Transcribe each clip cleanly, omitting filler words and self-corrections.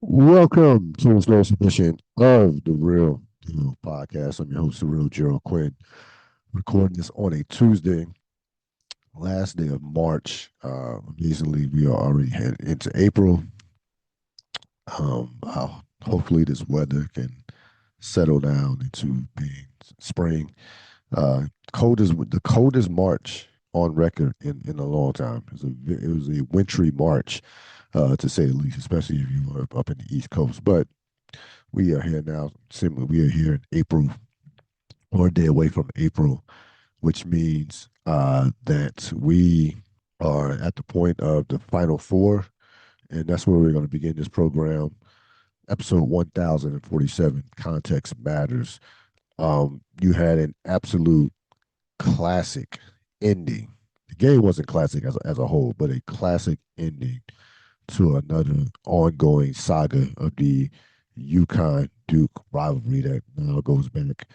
Welcome to this latest edition of the Ril Dil podcast. I'm your host, the Real Gerald Quinn, recording this on a Tuesday, last day of March. Amazingly, we are already headed into April. Hopefully, this weather can settle down into being spring. Uh, the coldest March on record in a long time. It was a wintry March, to say the least, especially if you were up in the East Coast. But we are here now. Similar, we are here in April, or a day away from April, which means that we are at the point of the Final Four, and that's where we're going to begin this program. Episode 1047, Context Matters. You had an absolute classic ending. The game wasn't classic as a whole, but a classic ending to another ongoing saga of the UConn Duke rivalry that now goes back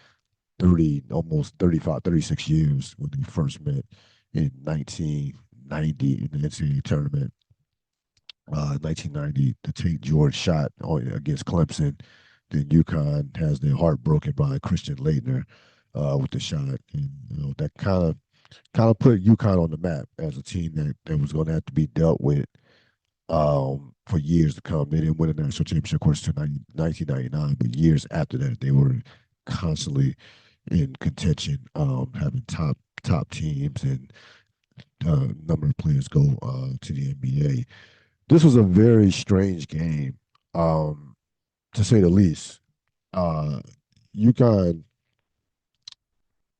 30, almost 35, 36 years when they first met in 1990 in the NCAA tournament. 1990, the Tate George shot against Clemson. Then UConn has their heart broken by Christian Leitner with the shot, and that kind of put UConn on the map as a team that was going to have to be dealt with for years to come. They didn't win a national championship, of course, until 1999, but years after that, they were constantly in contention, having top teams and a number of players go to the NBA. This was a very strange game, to say the least. Uh, UConn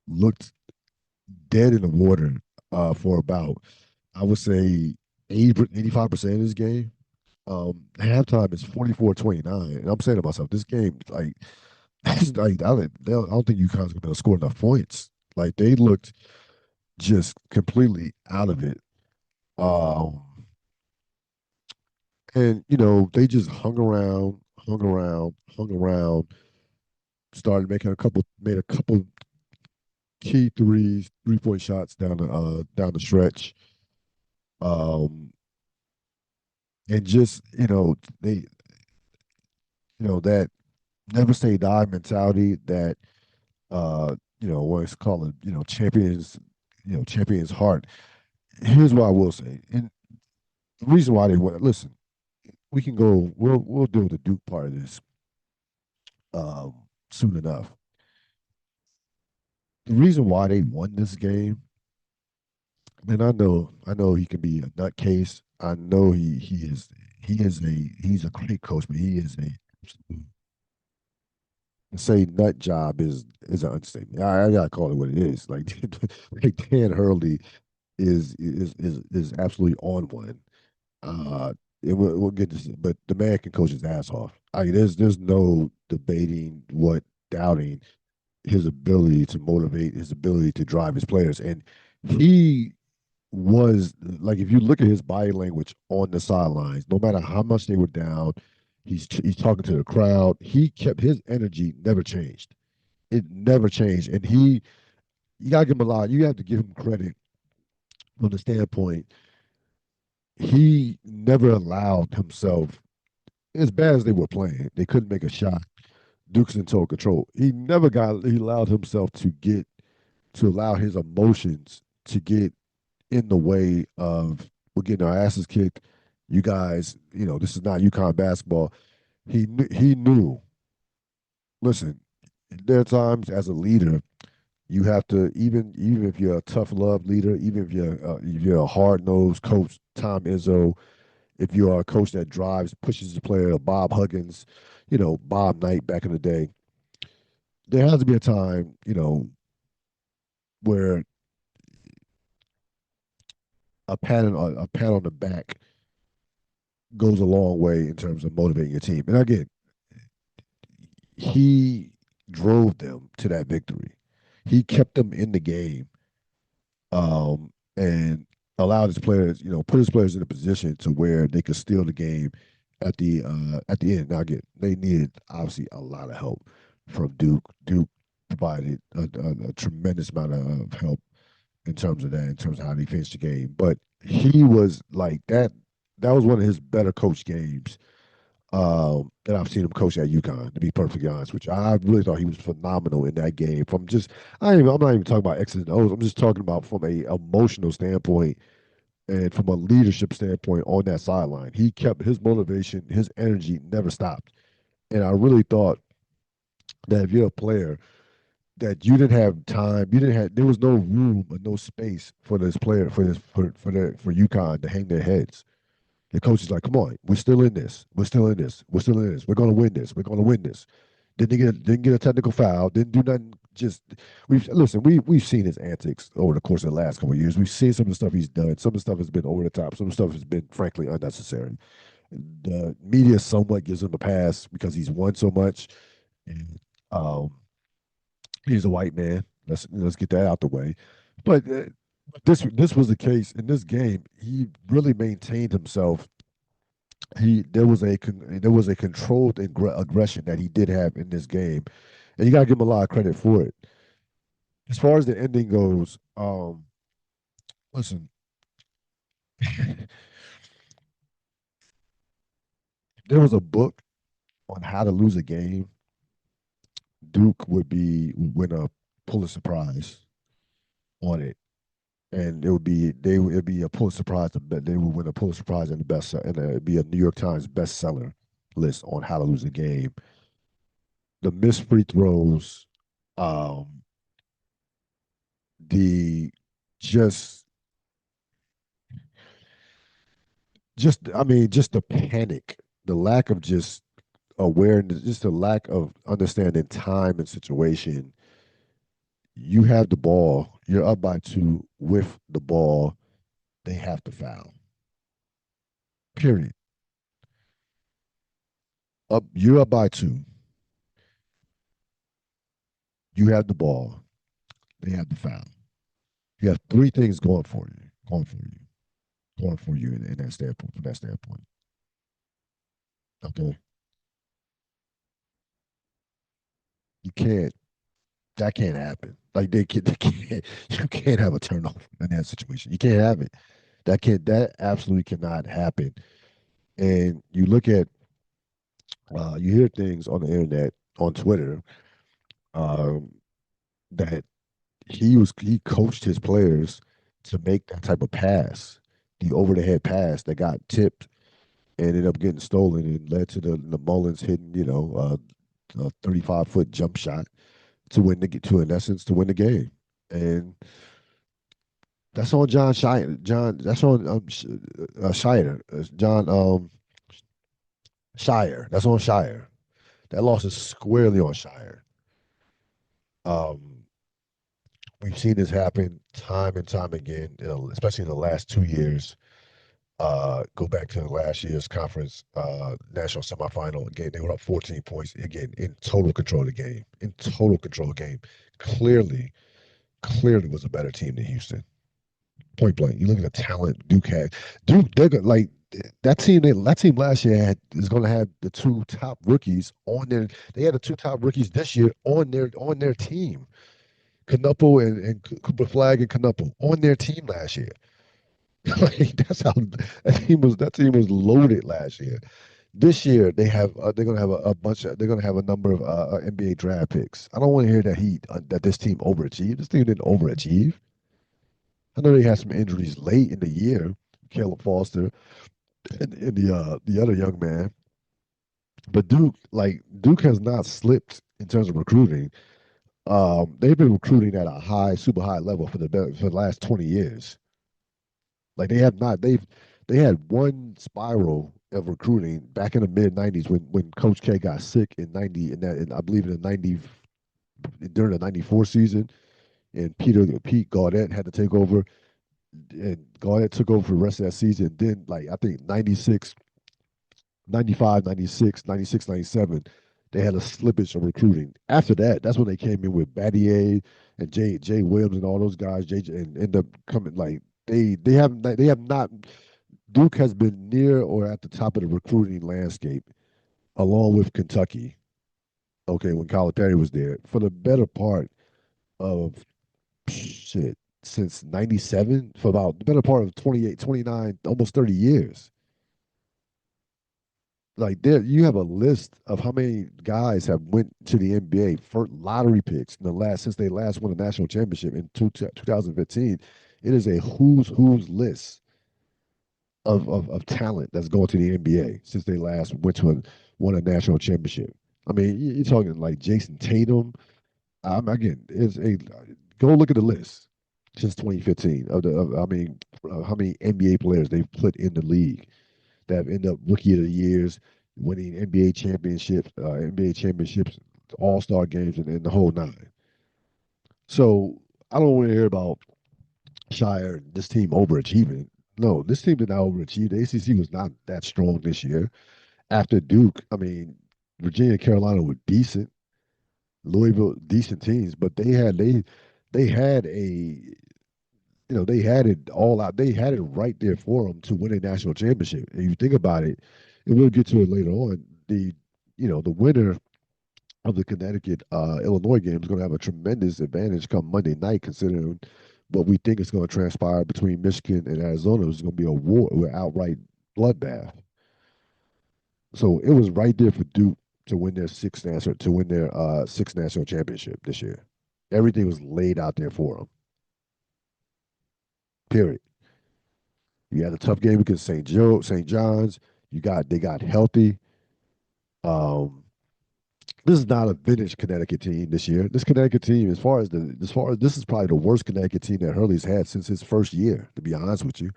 looked dead in the water for about, I would say, 85% of this game. Halftime is 44-29. And I'm saying to myself, this game, like, I don't think UConn's going to be able to score enough points. Like, they looked just completely out of it. Um, and they just hung around, started made a couple key threes, 3-point shots down the stretch. Um, and just that never say die mentality that what's called champions heart. Here's what I will say, and the reason why they won. Listen, we can go. We'll deal with the Duke part of this um, soon enough. The reason why they won this game, and I know he can be a nutcase. I know he's a great coach, but he is a to say nut job is an understatement. I gotta call it what it is. Like Dan Hurley is absolutely on one. Uh, we'll get this, but the man can coach his ass off. I mean, there's no debating what doubting his ability to motivate, his ability to drive his players, and he was like, if you look at his body language on the sidelines, no matter how much they were down, he's talking to the crowd. He kept his energy never changed. It never changed, and you gotta give him a lot. You have to give him credit from the standpoint he never allowed himself, as bad as they were playing, they couldn't make a shot. Duke's in total control. He allowed himself to allow his emotions to get in the way of we're getting our asses kicked. You guys, this is not UConn basketball. He knew. Listen, there are times as a leader you have to, even if you're a tough love leader, even if you're a hard nosed coach, Tom Izzo, if you are a coach that drives, pushes the player, Bob Huggins, Bob Knight back in the day, there has to be a time, where a pat on the back goes a long way in terms of motivating your team. And again, he drove them to that victory. He kept them in the game, and allowed his players, put his players in a position to where they could steal the game at the end. Now again, they needed obviously a lot of help from Duke. Duke provided a tremendous amount of help in terms of that, in terms of how they finished the game. But he was like that. That was one of his better coach games And I've seen him coach at UConn, to be perfectly honest with you. I really thought he was phenomenal in that game. From just, I'm not even talking about X's and O's. I'm just talking about from a emotional standpoint and from a leadership standpoint on that sideline. He kept his motivation, his energy never stopped. And I really thought that if you're a player, that you didn't have time, you didn't have, there was no room or no space for this player, for UConn to hang their heads. The coach is like, come on, we're still in this. We're still in this. We're still in this. We're gonna win this. We're gonna win this. Didn't get a technical foul. Didn't do nothing. Just we've seen his antics over the course of the last couple of years. We've seen some of the stuff he's done. Some of the stuff has been over the top. Some of the stuff has been frankly unnecessary. The media somewhat gives him a pass because he's won so much. And he's a white man. Let's get that out the way. But this was the case in this game. He really maintained himself. There was a controlled aggression that he did have in this game, and you got to give him a lot of credit for it. As far as the ending goes, listen, there was a book on how to lose a game. Duke would win a Pulitzer Prize on it, and it'd be a Pulitzer Prize. They would win a Pulitzer Prize in the best, and it'd be a New York Times bestseller list on how to lose a game. The missed free throws, um, the just just the panic, the lack of just awareness, just the lack of understanding time and situation. You have the ball, you're up by two with the ball, they have to foul. Period. You're up by two, you have the ball, they have the foul. You have three things going for you in that standpoint, from that standpoint. Okay. You can't that can't happen. Like they can't you can't have a turnover in that situation. You can't have it. That absolutely cannot happen. And you look at you hear things on the internet, on Twitter, um, that he coached his players to make that type of pass, the over the head pass that got tipped and ended up getting stolen and led to the Mullins hitting, a 35-foot jump shot to win the to in essence to win the game. And that's on John Shire. That's on Shire. John Shire. That's on Shire. That loss is squarely on Shire. Um, we've seen this happen time and time again, especially in the last 2 years. Go back to last year's conference national semifinal. Again, they were up 14 points. Again, in total control of the game. In total control of the game. Clearly was a better team than Houston. Point blank. You look at the talent Duke had. Duke, they're like that team. That team last year is going to have the two top rookies on their. They had the two top rookies this year on their team. Canupo and Cooper Flag and Canupo on their team last year. Like, that's how that team was loaded last year. This year they're gonna have a bunch of they're gonna have a number of NBA draft picks. I don't want to hear that this team overachieved. This team didn't overachieve. I know they had some injuries late in the year, Caleb Foster and the other young man. But Duke has not slipped in terms of recruiting. They've been recruiting at a super high level for the last 20 years. Like they have not. They had one spiral of recruiting back in the mid '90s when Coach K got sick in '90 and I believe in the '90 during the '94 season, and Pete Gaudet had to take over, and Gaudet took over for the rest of that season. Then like I think 96, 95, 96, 96, 97, they had a slippage of recruiting. After that, that's when they came in with Battier and Jay Williams and all those guys. And end up coming like they have not. Duke has been near or at the top of the recruiting landscape, along with Kentucky. Okay, when Calipari was there for the better part of shit since '97, for about the better part of 28, 29, almost 30 years. like there you have a list of how many guys have went to the NBA for lottery picks in the last since they last won a national championship in 2015. It is a who's list of talent that's going to the NBA since they last won a national championship. I mean, you're talking like Jason Tatum. Again, it's a go look at the list since 2015 I mean, how many NBA players they've put in the league that have ended up rookie of the years, winning NBA championships, All Star games, and the whole nine. So I don't want to hear about Shire, this team overachieving. No, this team did not overachieve. The ACC was not that strong this year. After Duke, I mean, Virginia and Carolina were decent. Louisville, decent teams, but they had they had it all out. They had it right there for them to win a national championship. And you think about it, and we'll get to it later on. The winner of the Connecticut Illinois game is going to have a tremendous advantage come Monday night, considering what we think is going to transpire between Michigan and Arizona. It's going to be a war, an outright bloodbath. So it was right there for Duke to win their sixth national championship this year. Everything was laid out there for them. Period. You had a tough game against St. John's. They got healthy. Um, this is not a vintage Connecticut team this year. This Connecticut team, as far as this is probably the worst Connecticut team that Hurley's had since his first year. To be honest with you,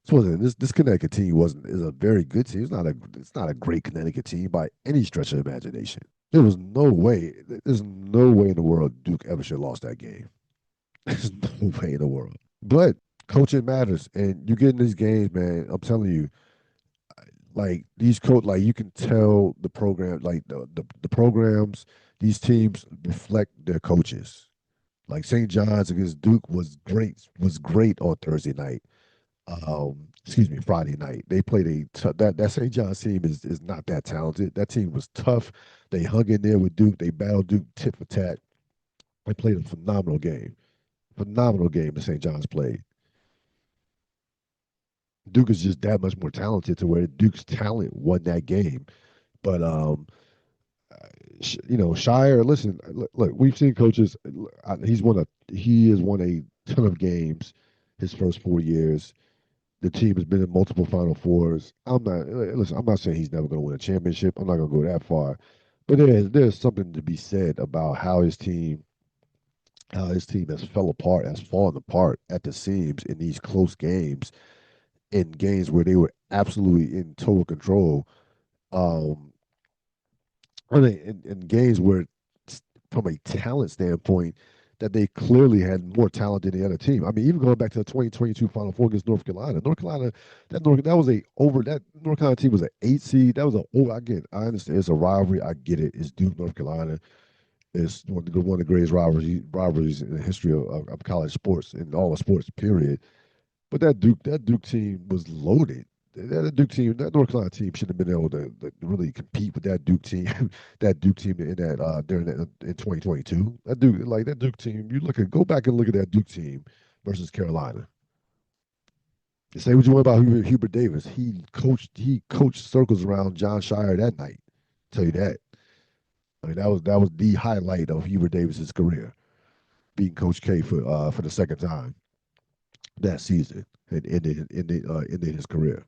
this Connecticut team wasn't is a very good team. It's not a great Connecticut team by any stretch of imagination. There was no way. There's no way in the world Duke ever should have lost that game. There's no way in the world. But coaching matters, and you get in these games, man. I'm telling you, like like you can tell the program, like the programs, these teams reflect their coaches. Like St. John's against Duke was great on Thursday night. Excuse me, Friday night. They played that St. John's team is not that talented. That team was tough. They hung in there with Duke. They battled Duke tit for tat. They played a phenomenal game. Phenomenal game that St. John's played. Duke is just that much more talented to where Duke's talent won that game. But Shire. Listen, look, we've seen coaches. He has won a ton of games his first 4 years. The team has been in multiple Final Fours. Listen. I'm not saying he's never going to win a championship. I'm not going to go that far, but there's something to be said about how his team has fallen apart at the seams in these close games, in games where they were absolutely in total control. Um, in games where, from a talent standpoint, that they clearly had more talent than the other team. I mean, even going back to the 2022 Final Four against North Carolina, that North Carolina team was an 8 seed. That was a over. Again, I understand it's a rivalry. I get it. It's Duke, North Carolina. It's one of the greatest rivalries in the history of college sports and all the sports. Period. But that Duke team was loaded. That North Carolina team should have been able to really compete with that Duke team, that Duke team in that during that in 2022. That Duke team. Go back and look at that Duke team versus Carolina. You say what you want about Hubert Davis. He coached circles around John Shire that night. I'll tell you that. I mean that was the highlight of Hubert Davis's career, beating Coach K for the second time that season and ended his career.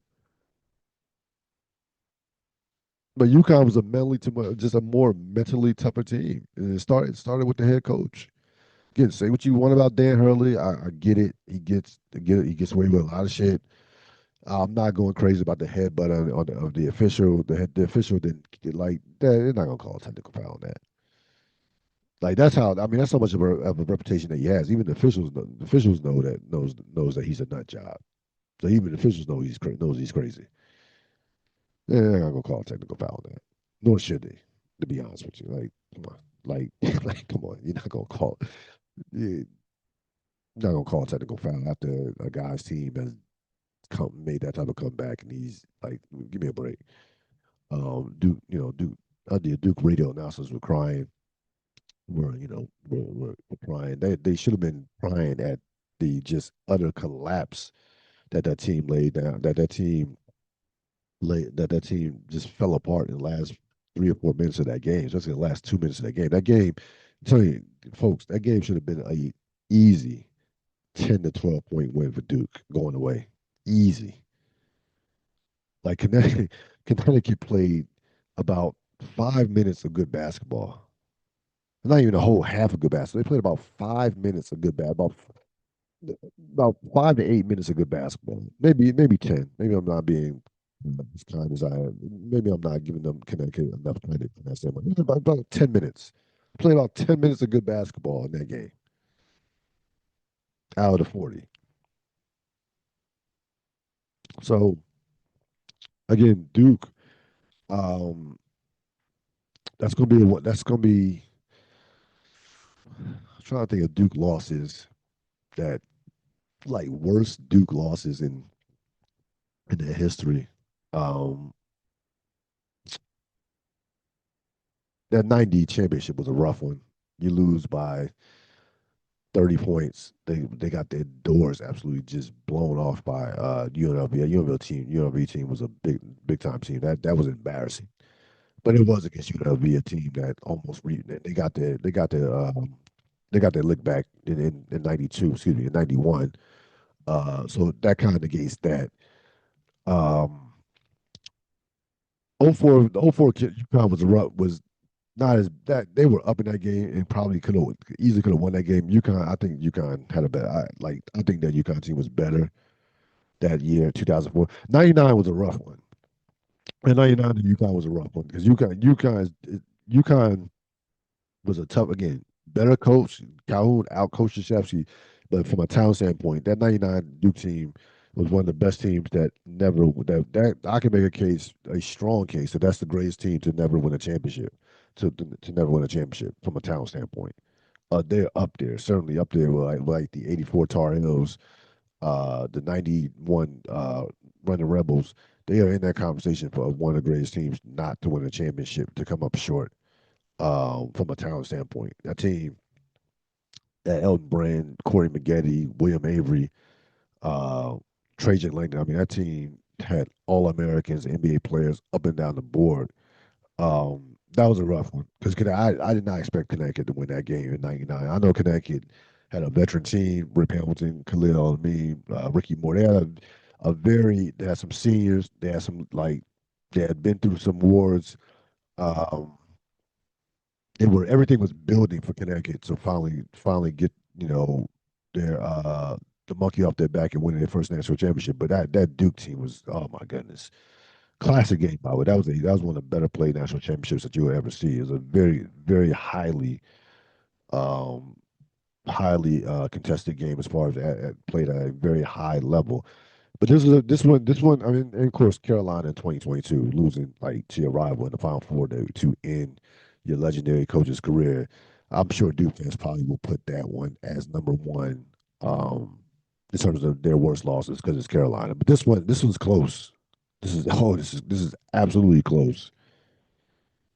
But UConn was just a more mentally tougher team. And it started with the head coach. Again, say what you want about Dan Hurley. I get it. He gets away with a lot of shit. I'm not going crazy about the headbutt of the official. The official didn't get like that. They're not gonna call a technical foul on that. Like that's how. I mean, that's how much of a reputation that he has. Even the officials knows that he's a nut job. So even the officials knows he's crazy. They're not gonna call a technical foul on that. Nor should they. To be honest with you, like come on, like like come on, you're not gonna call. You're not gonna call a technical foul after a guy's team has made that type of comeback, and he's like, give me a break. Duke, the Duke radio announcers were crying. Were crying. They should have been crying at the just utter collapse that team laid down. That team that team just fell apart in the last 3 or 4 minutes of that game, especially the last 2 minutes of that game. That game, I'm telling you, folks, that game should have been a easy 10 to 12 point win for Duke going away. Easy. Like Connecticut played about 5 minutes of good basketball. Not even a whole half of good basketball. They played about 5 minutes of good basketball. About 5 to 8 minutes of good basketball. Maybe 10. Maybe I'm not being as kind as I am. Maybe I'm not giving them Connecticut enough credit in that standpoint. About 10 minutes. Played about 10 minutes of good basketball in that game out of the 40. So again, Duke. Um, that's gonna be what. That's gonna be. I'm trying to think of Duke losses that like worst Duke losses in their history. Um, that '90 championship was a rough one. You lose by 30 points. They got their doors absolutely just blown off by UNLV. A UNLV team was a big time team. That was embarrassing. But it was against UNLV, a team that almost they got their lick back in '92. Excuse me, in '91. So that kind of negates that. Um, '04 the '04 UConn was not as that they were up in that game and probably could have easily could have won that game. UConn, I think UConn had a better. I think that UConn team was better that year, 2004. '99 was a rough one. And '99 to UConn was a rough one because UConn was a tough again, better coach. Calhoun out coached Shepsky, but from a talent standpoint, that '99 Duke team was one of the best teams that never that I can make a case, a strong case that that's the greatest team to never win a championship, to never win a championship from a talent standpoint. They're up there, certainly up there with like the '84 Tar Heels, the '91 Running Rebels. They are in that conversation for one of the greatest teams not to win a championship, to come up short from a talent standpoint. That team, that Elton Brand, Corey Maggette, William Avery, uh, Trajan Langdon. I mean, that team had All Americans, NBA players up and down the board. That was a rough one because I did not expect Connecticut to win that game in '99. I know Connecticut had a veteran team: Rip Hamilton, Khalil Amin, Ricky Moore. They had some seniors. They had some like they had been through some wars. Um, everything was building for Connecticut to finally get their the monkey off their back and winning their first national championship. But that Duke team was, oh my goodness, classic game by the way. That was one of the better played national championships that you will ever see. It was a very um highly contested game as far as played at a very high level. But this one. I mean, and of course, Carolina in 2022 losing like to your rival in the Final Four to end your legendary coach's career. I'm sure Duke fans probably will put that one as number one um, in terms of their worst losses because it's Carolina. But this one's close. This is absolutely close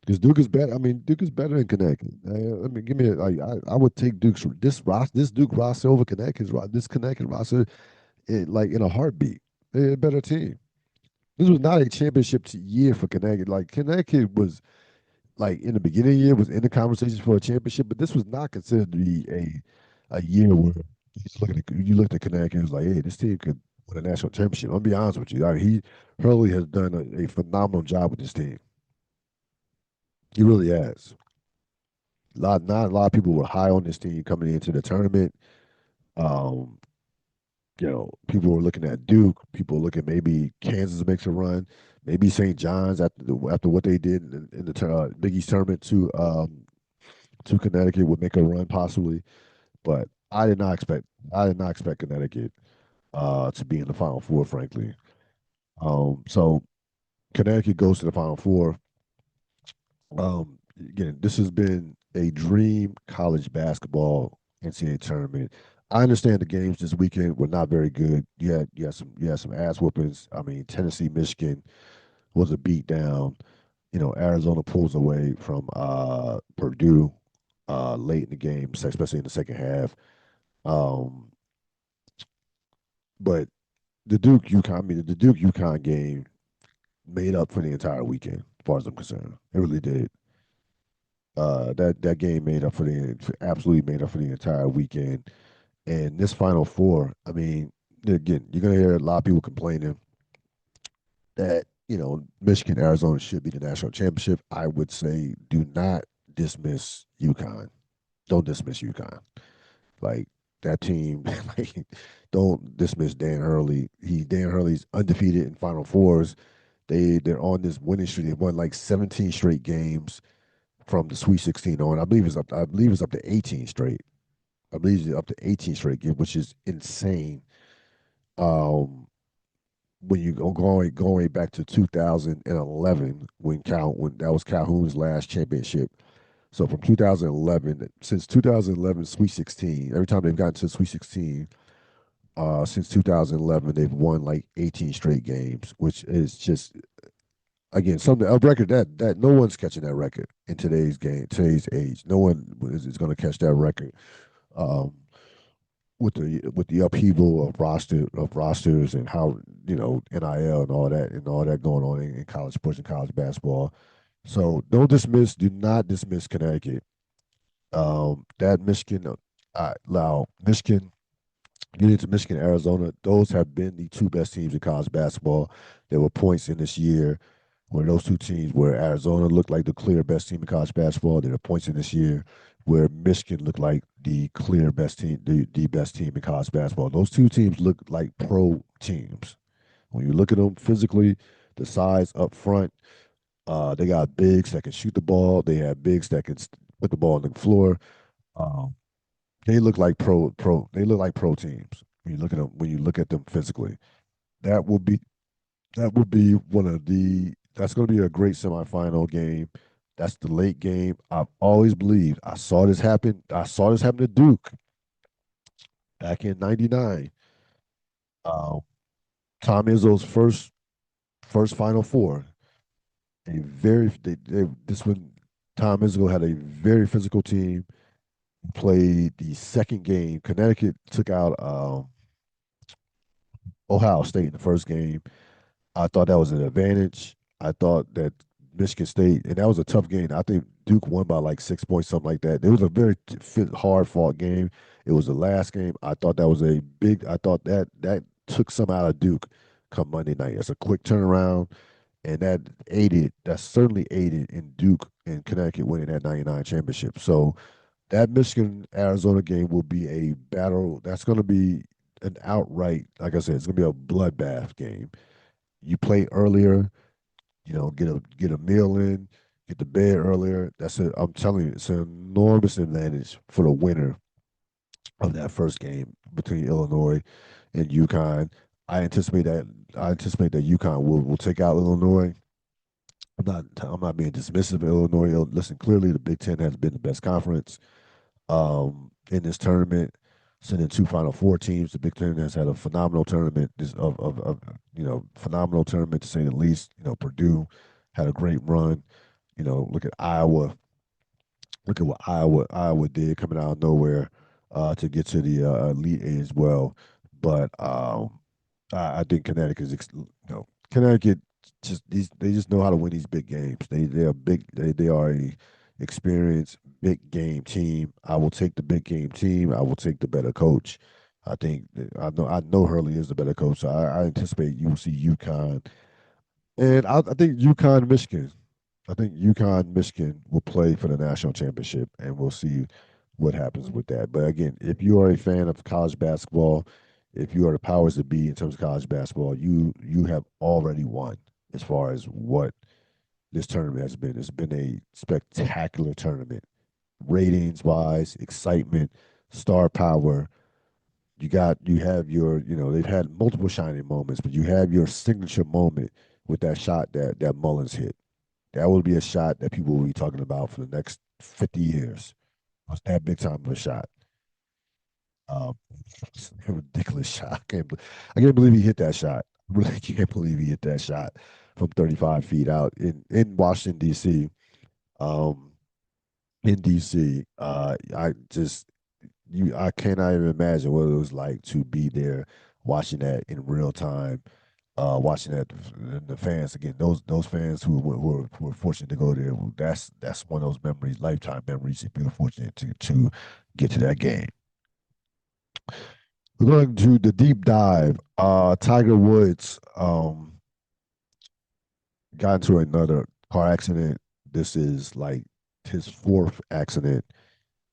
because Duke is better. I mean, Duke is better than Connecticut. I mean, give me like I would take this Duke roster over this Connecticut roster like in a heartbeat. They're a better team. This was not a championship year for Connecticut. Like Connecticut was like in the beginning of the year was in the conversations for a championship, but this was not considered to be a year where you looked at Connecticut and was like, hey, this team could win a national championship. I'll be honest with you. I mean, Hurley has done a phenomenal job with this team. He really has. Not a lot of people were high on this team coming into the tournament. Um, people were looking at Duke. People were looking maybe Kansas makes a run, maybe St. John's after what they did in the Big East tournament to Connecticut would make a run possibly. But I did not expect Connecticut to be in the Final Four, frankly. So Connecticut goes to the Final Four. Again, this has been a dream college basketball NCAA tournament. I understand the games this weekend were not very good. You had some ass whoopings. I mean, Tennessee, Michigan was a beat down. Arizona pulls away from Purdue late in the game, especially in the second half. Um, but the Duke UConn game. made up for the entire weekend, as far as I'm concerned. It really did. That game made up for the absolutely made up for the entire weekend. And this Final Four, I mean, again, you're gonna hear a lot of people complaining that Michigan, Arizona should be the national championship. I would say do not dismiss UConn. Don't dismiss UConn. Like that team, like don't dismiss Dan Hurley. Dan Hurley's undefeated in Final Fours. They're on this winning streak. They won like 17 straight games from the Sweet 16 on. I believe it's up to 18 straight. I believe it's up to 18 straight games, which is insane. Um, when you go going back to 2011 when that was Calhoun's last championship. So from 2011, since 2011 Sweet 16, every time they've gotten to Sweet 16, since 2011 they've won like 18 straight games, which is just again something a record that no one's catching that record in today's age. No one is going to catch that record. Um, with the upheaval of rosters and how NIL and all that going on in college sports and college basketball. So do not dismiss Connecticut. That Michigan, Michigan, getting to Michigan, Arizona, those have been the two best teams in college basketball. There were points in this year where those two teams, where Arizona looked like the clear best team in college basketball. There are points in this year where Michigan looked like the clear best team, the best team in college basketball. Those two teams look like pro teams. When you look at them physically, the size up front, they got bigs that can shoot the ball. They have bigs that can put the ball on the floor. Um, they look like pro. They look like pro teams when you look at them physically. That will be that would be one of the. That's going to be a great semifinal game. That's the late game. I've always believed. I saw this happen. I saw this happen to Duke back in '99. Um, Tom Izzo's first Final Four. A very they this one Tom Izzo had a very physical team. Played the second game. Connecticut took out Ohio State in the first game. I thought that was an advantage. I thought that Michigan State, and that was a tough game. I think Duke won by like 6 points, something like that. It was a very hard fought game. It was the last game. I thought that was a big. I thought that took some out of Duke come Monday night. It's a quick turnaround, and that certainly aided in Duke and Connecticut winning that '99 championship. So that Michigan Arizona game will be a battle. That's going to be an outright, like I said, it's going to be a bloodbath game. You play earlier, get a meal in, get to bed earlier. I'm telling you, it's an enormous advantage for the winner of that first game between Illinois and UConn. I anticipate that I anticipate that UConn will take out Illinois. I'm not being dismissive of Illinois. Listen, clearly the Big Ten has been the best conference in this tournament. Sending two Final Four teams. The Big Ten has had a phenomenal tournament. Phenomenal tournament to say the least. Purdue had a great run. Look at Iowa. Look at what Iowa did coming out of nowhere to get to the Elite Eight as well. But I think Connecticut they just know how to win these big games. They are big. They are a experienced big game team. I will take the big game team. I will take the better coach. I know Hurley is the better coach. So I anticipate you will see UConn, and I think UConn Michigan. I think UConn Michigan will play for the national championship, and we'll see what happens with that. But again, if you are a fan of college basketball, if you are the powers that be in terms of college basketball, you have already won as far as what this tournament has been. It's been a spectacular tournament, ratings wise, excitement, star power. They've had multiple shining moments, but you have your signature moment with that shot that Mullins hit. That will be a shot that people will be talking about for the next 50 years. It was that big time of a shot. Um, it's a ridiculous shot. I can't believe he hit that shot. I really can't believe he hit that shot from 35 feet out in Washington D.C. Um, in D.C. I cannot even imagine what it was like to be there watching that in real time. watching that, and the fans again, those fans who were fortunate to go there, well, that's one of those memories, lifetime memories. If you're fortunate to get to that game, we're going to the deep dive. Tiger Woods got into another car accident. This is like his fourth accident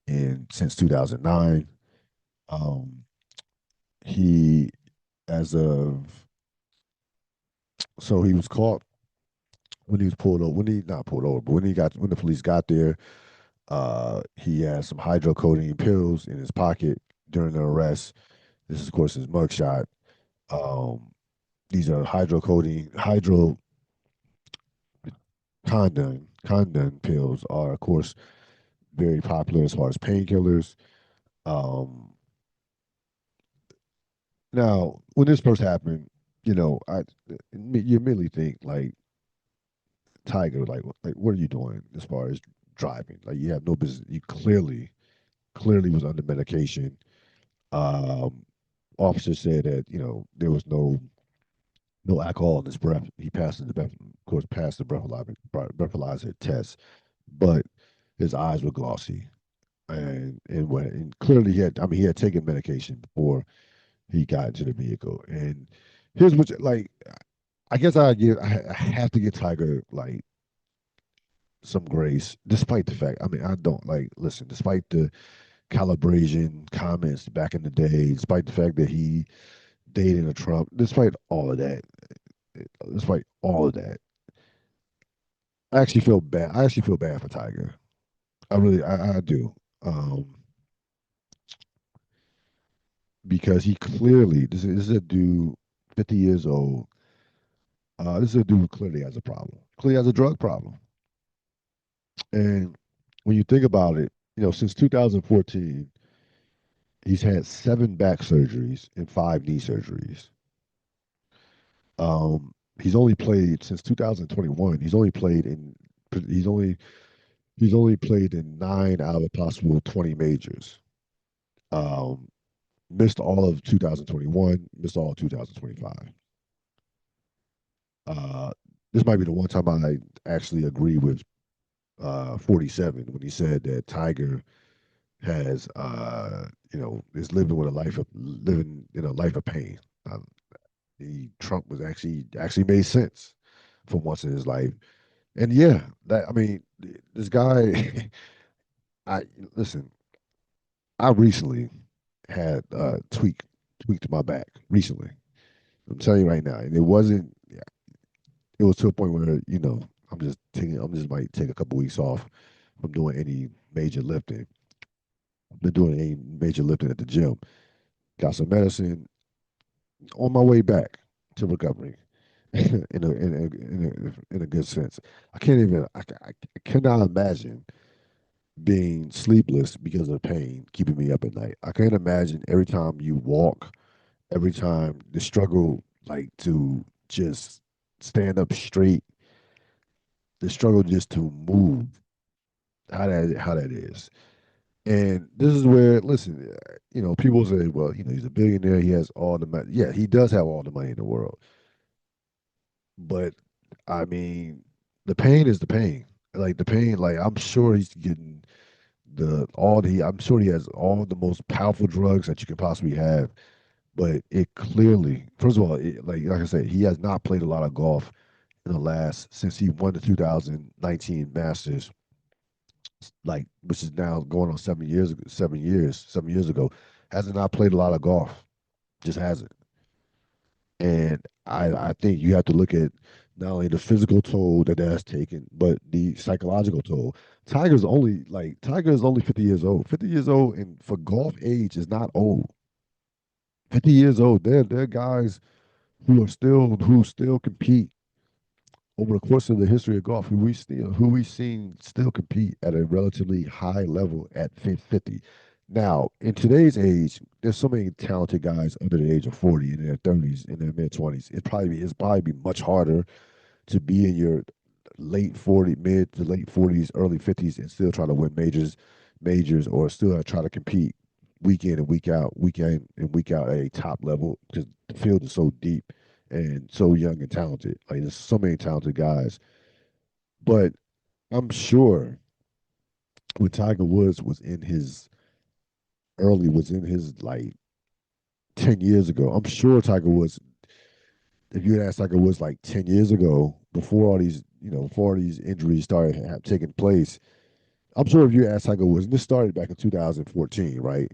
in since 2009. Um, he as of so he was caught when he was pulled over. When he not pulled over, but when the police got there, he had some hydrocodone pills in his pocket during the arrest. This is, of course, his mugshot. Um, these are hydrocodone pills are, of course, very popular as far as painkillers. Um, Now, when this first happened, you immediately think like Tiger, like what are you doing as far as driving? Like you have no business. You clearly was under medication. Um, Officer said that there was no alcohol in his breath. He passed the breath, of course, passed the breathalyzer test, but his eyes were glossy, and clearly he had taken medication before he got into the vehicle. And here's what like I guess I have to give Tiger like some grace, despite the fact. I mean, I don't like listen, despite the calibration comments back in the day, despite the fact that he dated a Trump, despite all of that, I actually feel bad. I actually feel bad for Tiger. I do. Um, because he clearly this is a dude, 50 years old. This is a dude who clearly has a problem. Clearly has a drug problem. And when you think about it, since 2014, he's had 7 back surgeries and 5 knee surgeries. He's only played since 2021. He's only he's only played in 9 out of possible 20 majors. Um, Missed all of 2021, missed all of 2025. Uh, this might be the one time I actually agree with 47 when he said that Tiger has is living in a life of pain. Uh, the Trump was actually made sense for once in his life. And yeah, that I mean, this guy, I listen. I recently had tweaked my back recently. I'm telling you right now, and it wasn't. Yeah, it was to a point where I'm just might take a couple weeks off from doing any major lifting. Been doing any major lifting at the gym. Got some medicine on my way back to recovery. In a good sense. I cannot imagine being sleepless because of pain keeping me up at night. I can't imagine every time you walk, every time the struggle like to just stand up straight, the struggle just to move, how that is. And this is where, listen, people say, well, he's a billionaire, he has all the money. Yeah, he does have all the money in the world. But I mean, the pain is the pain. Like the pain, like I'm sure he's getting I'm sure he has all the most powerful drugs that you could possibly have. But it clearly, first of all, like I said, he has not played a lot of golf in the last since he won the 2019 Masters, like which is now going on 7 years, 7 years ago. Hasn't not played a lot of golf, just hasn't. And I think you have to look at not only the physical toll that has taken, but the psychological toll. Tiger is only 50 years old. 50 years old and for golf age is not old. 50 years old. They're guys who still compete over the course of the history of golf, who we seen still compete at a relatively high level at 50. Now, in today's age, there's so many talented guys under the age of 40 in their 30s, in their mid 20s. It's probably be much harder to be in your mid to late 40s, early 50s, and still try to win majors, or still try to compete week in and week out at a top level because the field is so deep and so young and talented. Like there's so many talented guys. But I'm sure when Tiger Woods was in his like 10 years ago. I'm sure Tiger Woods, if you had asked Tiger Woods like 10 years ago, before all these injuries started taking place, I'm sure if you asked Tiger Woods, and this started back in 2014, right?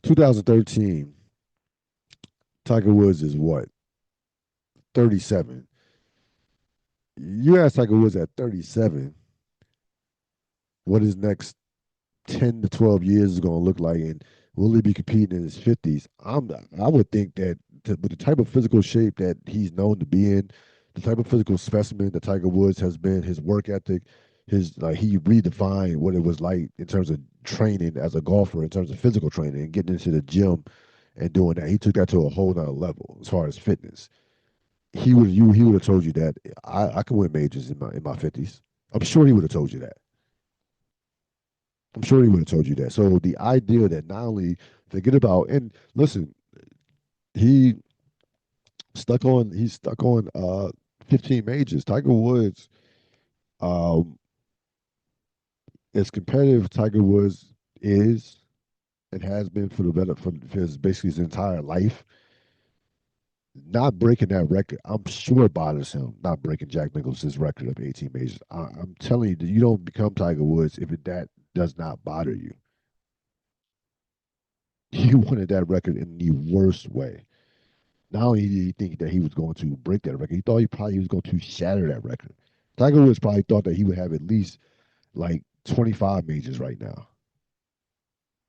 2013, Tiger Woods is what, 37. You ask Tiger Woods at 37, what his next 10 to 12 years is going to look like, and will he be competing in his 50s? I would think that with the type of physical shape that he's known to be in, the type of physical specimen that Tiger Woods has been, his work ethic, his like he redefined what it was like in terms of training as a golfer, in terms of physical training and getting into the gym and doing that. He took that to a whole nother level as far as fitness. He would have told you that I can win majors in my 50s. I'm sure he would have told you that. I'm sure he would have told you that. So the idea that not only forget about, and listen, he he's stuck on 15 majors. Tiger Woods, um, as competitive Tiger Woods is and has been for the better for his basically his entire life, not breaking that record, I'm sure bothers him. Not breaking Jack Nicklaus's record of 18 majors. I'm telling you that you don't become Tiger Woods if that does not bother you. He wanted that record in the worst way. Not only did he think that he was going to break that record, he thought he was going to shatter that record. Tiger Woods probably thought that he would have at least like 25 majors right now,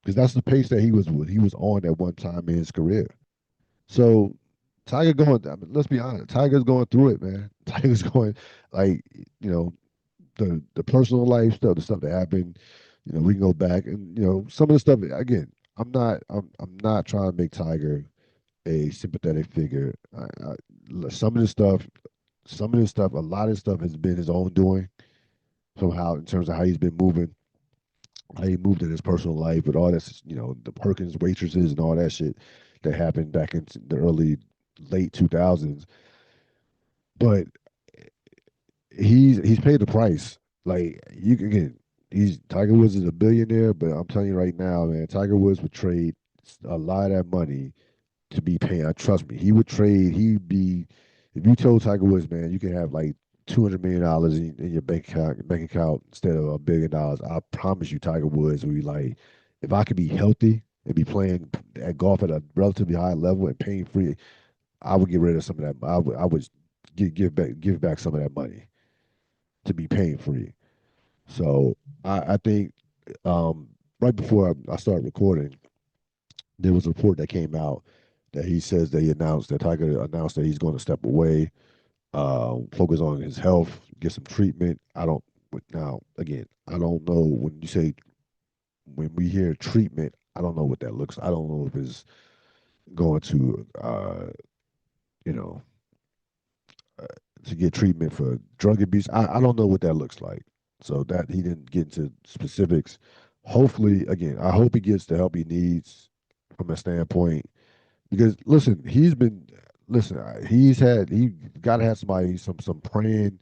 because that's the pace that he was on at one time in his career. So Tiger going, I mean, let's be honest, Tiger's going through it, man. Tiger's going like you know the personal life stuff, the stuff that happened. We can go back and some of the stuff again. I'm not trying to make Tiger a sympathetic figure. Some of this stuff, a lot of stuff has been his own doing somehow in terms of how he's been moving, how he moved in his personal life, with all this, the Perkins waitresses and all that shit that happened back in the early late 2000s. But he's paid the price. Like you can again, he's Tiger Woods is a billionaire, but I'm telling you right now, man, Tiger Woods would trade a lot of that money to be paying. Trust me, he would trade. He'd be if you told Tiger Woods, man, you can have like $200 million in your bank account instead of $1 billion. I promise you, Tiger Woods would be like, if I could be healthy and be playing at golf at a relatively high level and pain free, I would get rid of some of that. I would give back some of that money to be pain free. So I think right before I started recording, there was a report that came out that he says that he announced that Tiger announced that he's going to step away, focus on his health, get some treatment. I don't now again. I don't know when we hear treatment. I don't know what that looks. I don't know if it's going you know uh, to get treatment for drug abuse. I don't know what that looks like. So that he didn't get into specifics. Hopefully, again, I hope he gets the help he needs from a standpoint. Because listen, he got to have somebody, some praying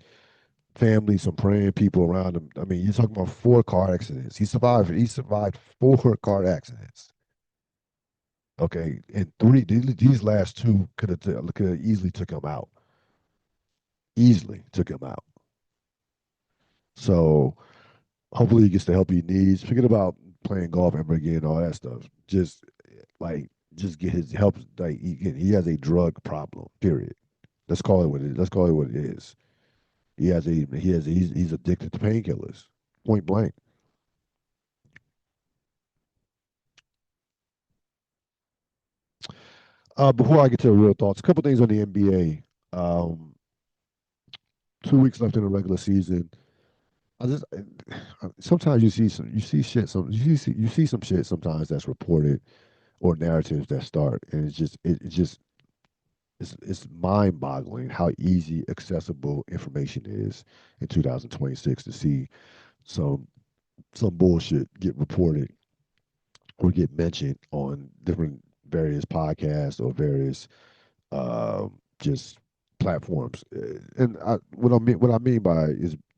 family, some praying people around him. I mean, you're talking about 4 car accidents. He survived 4 car accidents. Okay, and these last two could have easily took him out. Easily took him out. So hopefully he gets the help he needs. Forget about playing golf ever again, all that stuff. Just get his help. Like he has a drug problem. Period. Let's call it what it is. Let's call it what it is. He's addicted to painkillers. Point blank. Before I get to the real thoughts, a couple things on the NBA. 2 weeks left in the regular season. I just sometimes you see shit you see some shit sometimes that's reported or narratives that start, and it's mind boggling how easy accessible information is in 2026 to see some bullshit get reported or get mentioned on different various podcasts or various just platforms. And what I mean by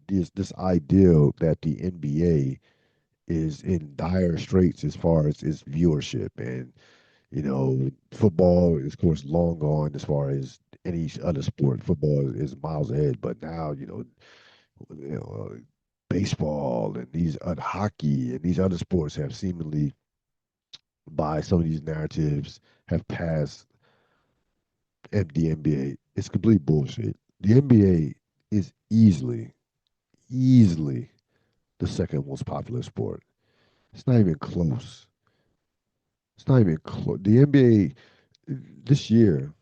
is this ideal that the NBA is in dire straits as far as its viewership, and football is of course long gone as far as any other sport. Football is miles ahead, but now baseball and these hockey and these other sports have seemingly, by some of these narratives, have passed the NBA. It's complete bullshit. The NBA is easily the second most popular sport. It's not even close. It's not even close. The NBA this year,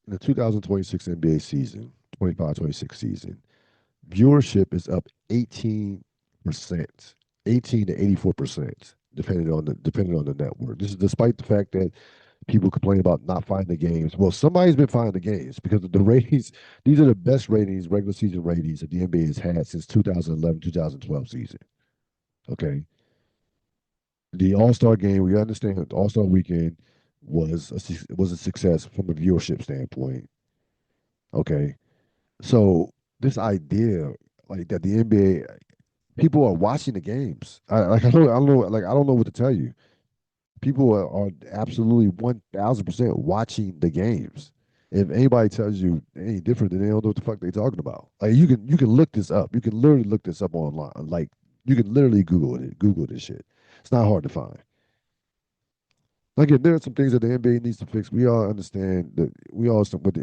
in the 2026 NBA season, 25-26 season, viewership is up 18%, 18 to 84%, depending on the network. This is despite the fact that people complain about not finding the games. Well, somebody's been finding the games because the ratings, these are the best ratings, regular season ratings that the NBA has had since 2011, 2012 season. Okay. The All Star game, we understand the All Star weekend was a success from a viewership standpoint. Okay. So this idea, like that the NBA, people are watching the games. I don't know what to tell you. People are absolutely 1,000% watching the games. If anybody tells you any different, then they don't know what the fuck they talking about. Like you can look this up. You can literally look this up online. Like you can literally Google this shit. It's not hard to find. Again, there are some things that the NBA needs to fix. We all understand that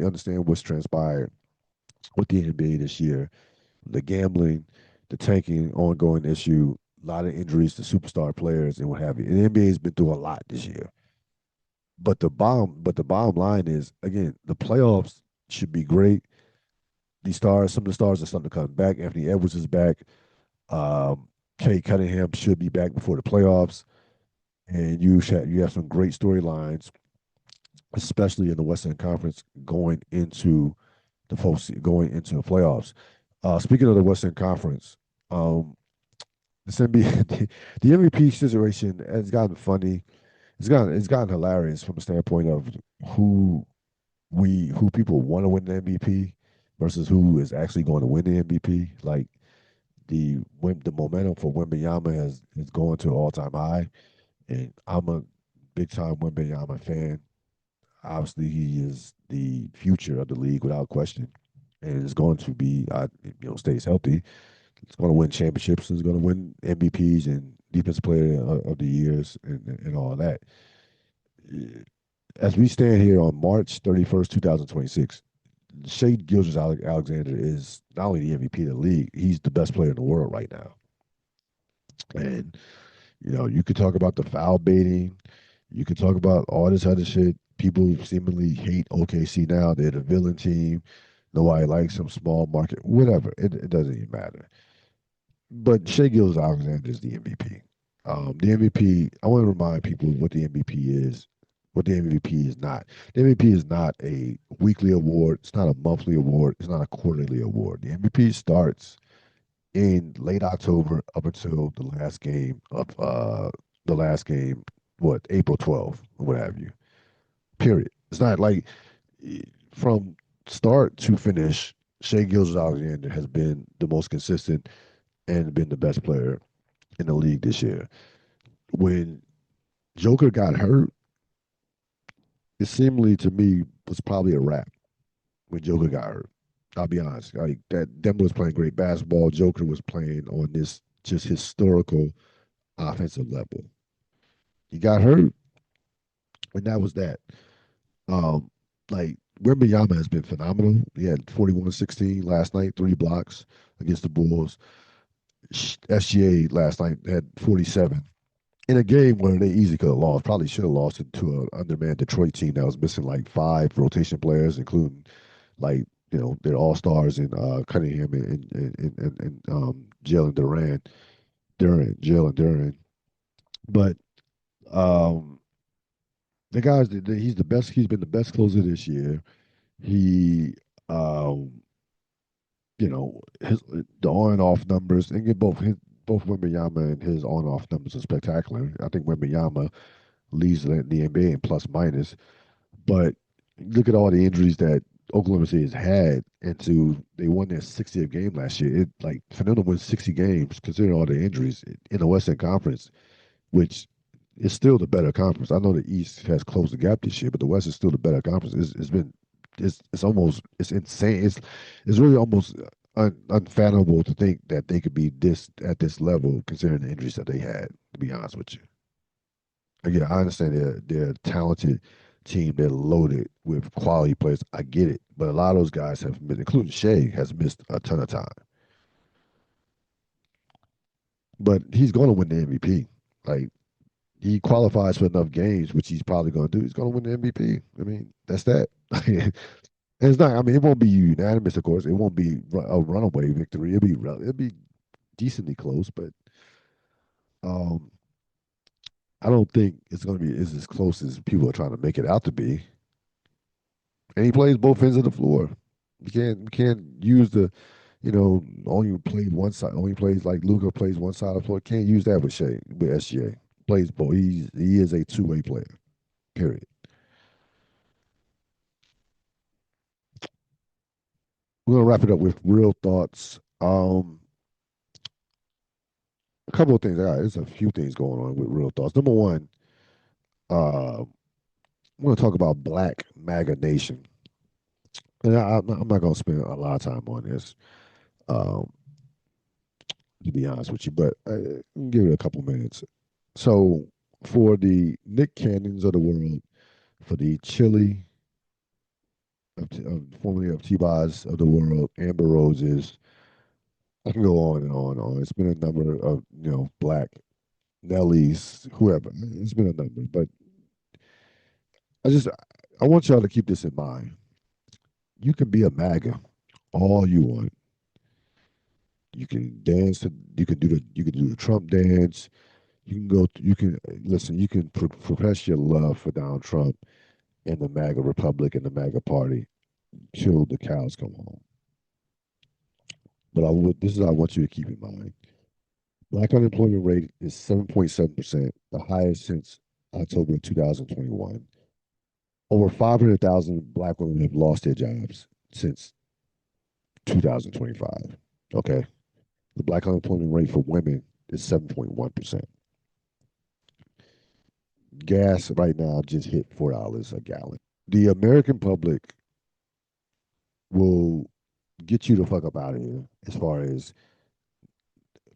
understand what's transpired with the NBA this year. The gambling, the tanking, ongoing issue, a lot of injuries to superstar players and what have you. And the NBA has been through a lot this year. But the bottom line is, again, the playoffs should be great. Some of the stars are starting to come back. Anthony Edwards is back. Kay Cunningham should be back before the playoffs. And you have some great storylines, especially in the Western Conference going into the playoffs. Speaking of the Western Conference, um, this NBA, the MVP situation has gotten funny. It's gotten hilarious from the standpoint of who who people want to win the MVP versus who is actually going to win the MVP. Like the momentum for Wembanyama has gone to an all time high, and I'm a big time Wembanyama fan. Obviously, he is the future of the league without question, and is going to be, stays healthy. It's going to win championships. It's going to win MVPs and defensive player of the years and all that. As we stand here on March 31st, 2026, Shea Alexander is not only the MVP of the league, he's the best player in the world right now. And you could talk about the foul baiting, you could talk about all this other shit. People seemingly hate OKC now. They're the villain team. Nobody likes them, small market, whatever. It doesn't even matter. But Shea Alexander is the MVP. The MVP, I want to remind people what the MVP is, what the MVP is not. The MVP is not a weekly award. It's not a monthly award. It's not a quarterly award. The MVP starts in late October up until the last game, what, April 12th, or what have you. Period. It's not like from start to finish, Shea Alexander has been the most consistent and been the best player in the league this year. When Joker got hurt, it seemingly to me was probably a wrap when Joker got hurt. I'll be honest. Like that Denver was playing great basketball. Joker was playing on this just historical offensive level. He got hurt, and that was that. Um, like Wembanyama has been phenomenal. He had 41-16 last night, 3 blocks against the Bulls. SGA last night had 47 in a game where they easily could have lost. Probably should have lost it to an undermanned Detroit team that was missing like 5 rotation players, including like their all stars in Cunningham and Jalen Duran. But um, he's the best. He's been the best closer this year. He um, his the on and off numbers, and get both Wembanyama and his on and off numbers are spectacular. I think Wembanyama leads the NBA in plus minus. But look at all the injuries that Oklahoma City has had into they won their 60th game last year. It like for them to win 60 games, considering all the injuries in the Western Conference, which is still the better conference. I know the East has closed the gap this year, but the West is still the better conference. It's been it's almost it's insane. It's really almost unfathomable to think that they could be this at this level considering the injuries that they had. To be honest with you, again, I understand they're a talented team. They're loaded with quality players. I get it, but a lot of those guys have missed, including Shea, has missed a ton of time. But he's going to win the MVP. Like he qualifies for enough games, which he's probably going to do. He's going to win the MVP. I mean, that's that. And it's not. I mean, it won't be unanimous, of course. It won't be a runaway victory. It'll be decently close, but um, I don't think it's going to be as close as people are trying to make it out to be. And he plays both ends of the floor. You can't use the only plays one side. Only plays like Luca plays one side of the floor. Can't use that with SGA. Plays both. He is a two-way player. Period. We're gonna wrap it up with real thoughts. A couple of things. There's a few things going on with real thoughts. Number one, I'm gonna talk about Black Maga Nation, and I'm not gonna spend a lot of time on this, um, to be honest with you, but I'll give it a couple minutes. So, for the Nick Cannons of the world, for the Chili formerly of T-Boz of the world, Amber Roses, I can go on and on and on. It's been a number of Black Nellies, whoever. It's been a number, but I just I want y'all to keep this in mind. You can be a MAGA all you want. You can dance. You can do the Trump dance. You can go. You can listen. You can profess your love for Donald Trump and the MAGA Republic and the MAGA Party till the cows come home. But this is what I want you to keep in mind. Black unemployment rate is 7.7%, the highest since October of 2021. Over 500,000 Black women have lost their jobs since 2025. Okay. The Black unemployment rate for women is 7.1%. Gas right now just hit $4 a gallon. The American public will get you the fuck up out of here as far as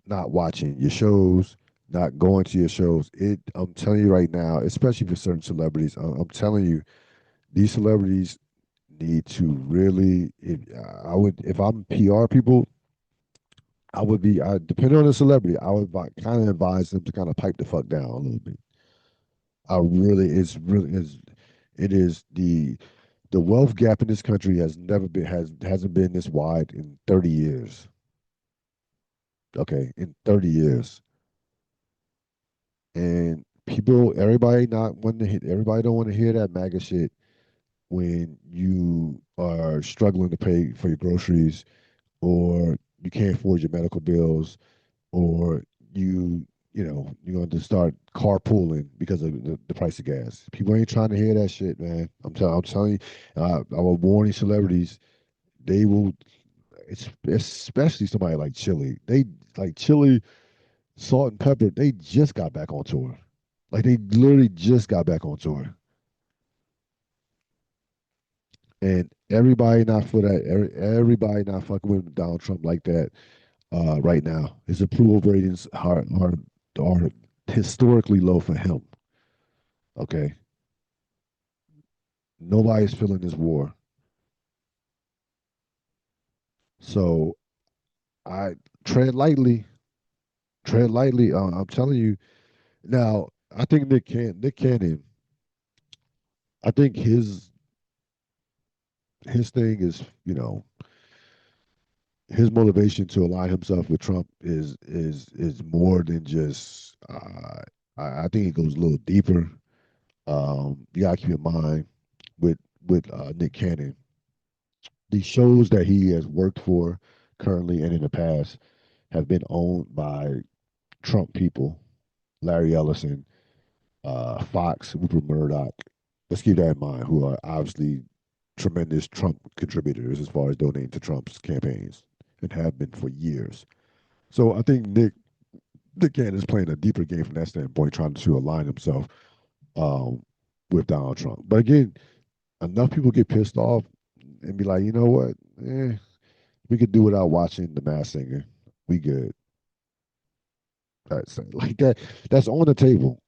not watching your shows, not going to your shows. I'm telling you right now, especially for certain celebrities, I'm telling you, these celebrities need to really. If I'm PR people, I would be. Depending on the celebrity, I would kind of advise them to kind of pipe the fuck down a little bit. I really, it is the wealth gap in this country has never been hasn't been this wide in 30 years. Okay, in 30 years, and everybody not wanting to hit, everybody don't want to hear that MAGA shit when you are struggling to pay for your groceries, or you can't afford your medical bills, or you're going to start carpooling because of the price of gas. People ain't trying to hear that shit, man. I'm telling you, I will warn these celebrities. They will, especially somebody like Chili. They like Chili, Salt and Pepper. They just got back on tour. Like they literally just got back on tour, and everybody not for that. Everybody not fucking with Donald Trump like that right now. His approval ratings are historically low for him. Okay, nobody's feeling this war, so I tread lightly. Tread lightly. I'm telling you now. I think Nick Cannon. I think his thing is his motivation to align himself with Trump is more than just. I think it goes a little deeper. You gotta keep in mind with Nick Cannon, the shows that he has worked for currently and in the past have been owned by Trump people, Larry Ellison, Fox, Rupert Murdoch. Let's keep that in mind, who are obviously tremendous Trump contributors as far as donating to Trump's campaigns and have been for years. So I think Nick Cannon is playing a deeper game from that standpoint, trying to align himself um, with Donald Trump. But again, enough people get pissed off and be like, you know what? We could do without watching The Masked Singer. We good. That's like that. That's on the table.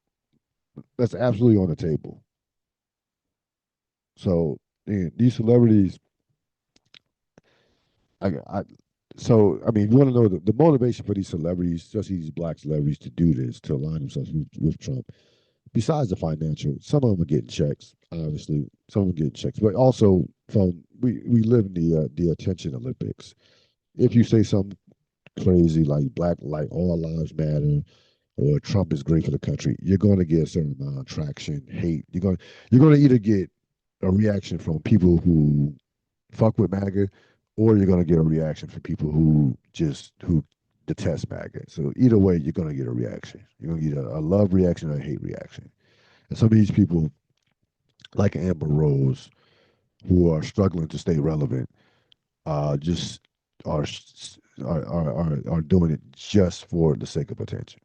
That's absolutely on the table. So these celebrities, I so I mean, you want to know the motivation for these celebrities, especially these black celebrities, to do this to align themselves with Trump. Besides the financial, some of them are getting checks. Obviously, some of them getting checks, but also from we live in the attention Olympics. If you say something crazy like all lives matter or Trump is great for the country, you're going to get a certain amount of traction, hate. You're going to either get a reaction from people who fuck with MAGA, or you're going to get a reaction from people who detest MAGA. So either way, you're going to get a reaction. You're going to get a love reaction or a hate reaction. And some of these people, like Amber Rose, who are struggling to stay relevant, just are, are doing it just for the sake of attention.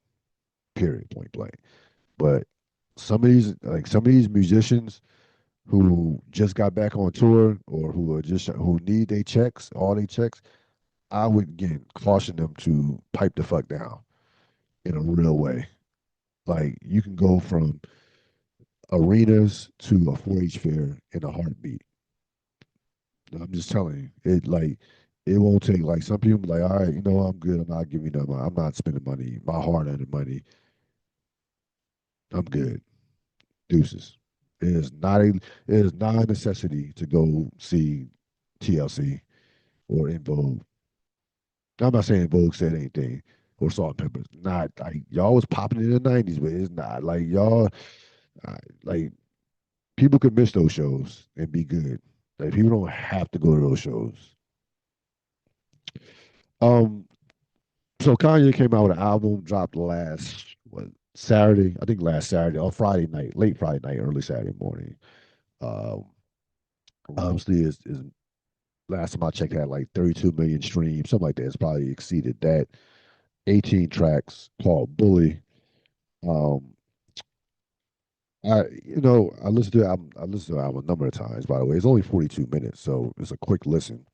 Period. Point blank. But some of these musicians who just got back on tour or who need their checks, all their checks, I would again caution them to pipe the fuck down in a real way. Like you can go from arenas to a 4-H fair in a heartbeat. I'm just telling you, it won't take like some people be like, all right, you know, I'm good. I'm not giving them. I'm not spending money, my hard-earned money. I'm good. Deuces. It is not a necessity to go see TLC or In Vogue. I'm not saying Vogue said anything or Salt and Peppers. Not like y'all was popping in the '90s, but it's not like y'all like people could miss those shows and be good. Like people don't have to go to those shows. Um, so Kanye came out with an album, dropped last Saturday, I think last Saturday or Friday night, late Friday night, early Saturday morning. Um, obviously, is last time I checked, had like 32 million streams, something like that. It's probably exceeded that. 18 tracks called Bully. Um, I listened to the album. I listened to the album a number of times. By the way, it's only 42 minutes, so it's a quick listen.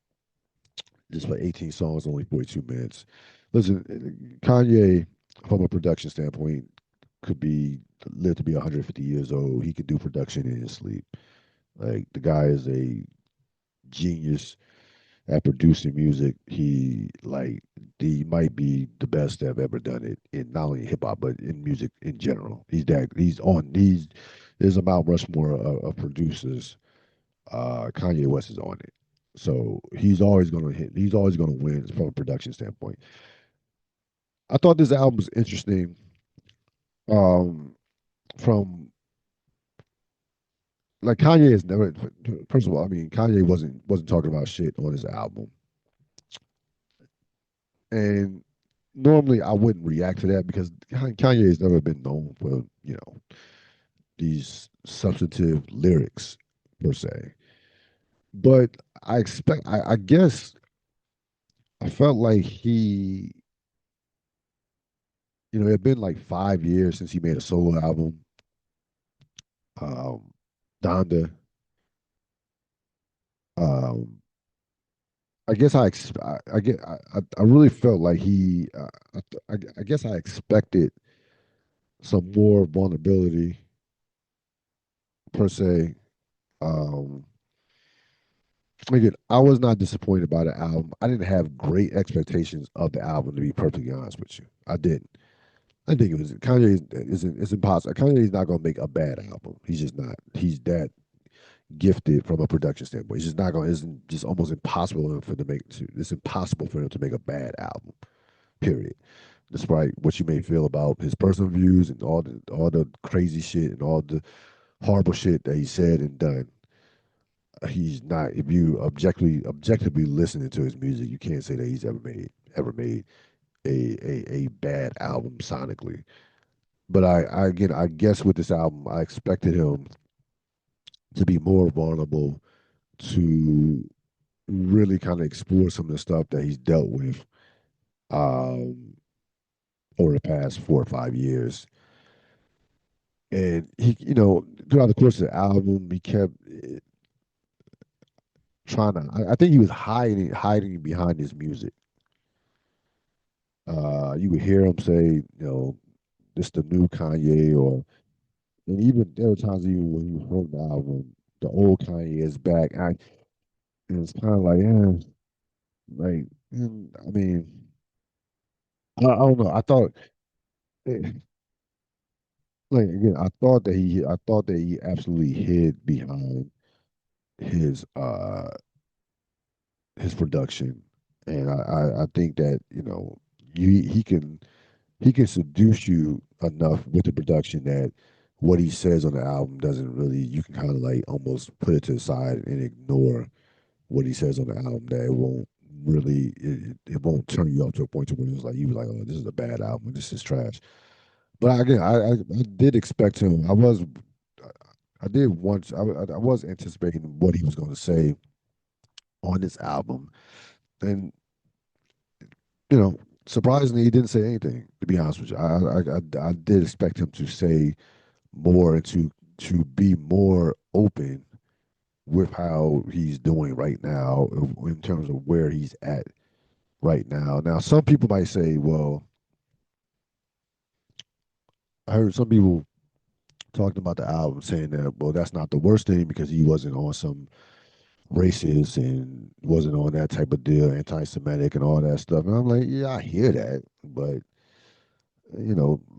Just for 18 songs, only 42 minutes. Listen, Kanye, from a production standpoint, could be live to be 150 years old. He could do production in his sleep. Like the guy is a genius at producing music. He might be the best to have ever done it in not only hip hop but in music in general. He's there's a Mount Rushmore of producers. Kanye West is on it. So he's always gonna hit. He's always gonna win from a production standpoint. I thought this album was interesting. Um, from like Kanye has never. First of all, I mean Kanye wasn't talking about shit on his album, and normally I wouldn't react to that because Kanye has never been known for these substantive lyrics per se. But I guess I felt like it had been like 5 years since he made a solo album. Um, Donda. Um, I guess I get I really felt like I guess I expected some more vulnerability per se. Um, Again, I was not disappointed by the album. I didn't have great expectations of the album, to be perfectly honest with you. I didn't. I think it was Kanye isn't it's impossible. Kanye's not gonna make a bad album. He's just not. He's that gifted from a production standpoint. It's just not gonna. It's just almost impossible for him to make. It's impossible for him to make a bad album. Period. Despite what you may feel about his personal views and all the crazy shit and all the horrible shit that he said and done, he's not. If you objectively listening to his music, you can't say that he's ever made a bad album sonically. But I guess with this album, I expected him to be more vulnerable, to really kind of explore some of the stuff that he's dealt with um, over the past 4 or 5 years. And he, throughout the course of the album, he kept trying to. I think he was hiding behind his music. You would hear him say, this the new Kanye, or and even there were times even when he wrote the album, the old Kanye is back. And it's kind of like, like, I mean, I don't know. I thought, eh, like again, I thought that he absolutely hid behind his uh his production, and I think that he can seduce you enough with the production that what he says on the album doesn't really, you can kind of like almost put it to the side and ignore what he says on the album, that it won't really it won't turn you up to a point to where it's like you be like, oh, this is a bad album, this is trash. But again, I did expect him. I did once I was anticipating what he was going to say on this album, and you know, surprisingly, he didn't say anything. To be honest with you, I did expect him to say more and to be more open with how he's doing right now in terms of where he's at right now. Now, some people might say, well, I heard some people talking about the album saying that, well, that's not the worst thing because he wasn't on some racist and wasn't on that type of deal, anti-Semitic and all that stuff. And I'm like, yeah, I hear that, but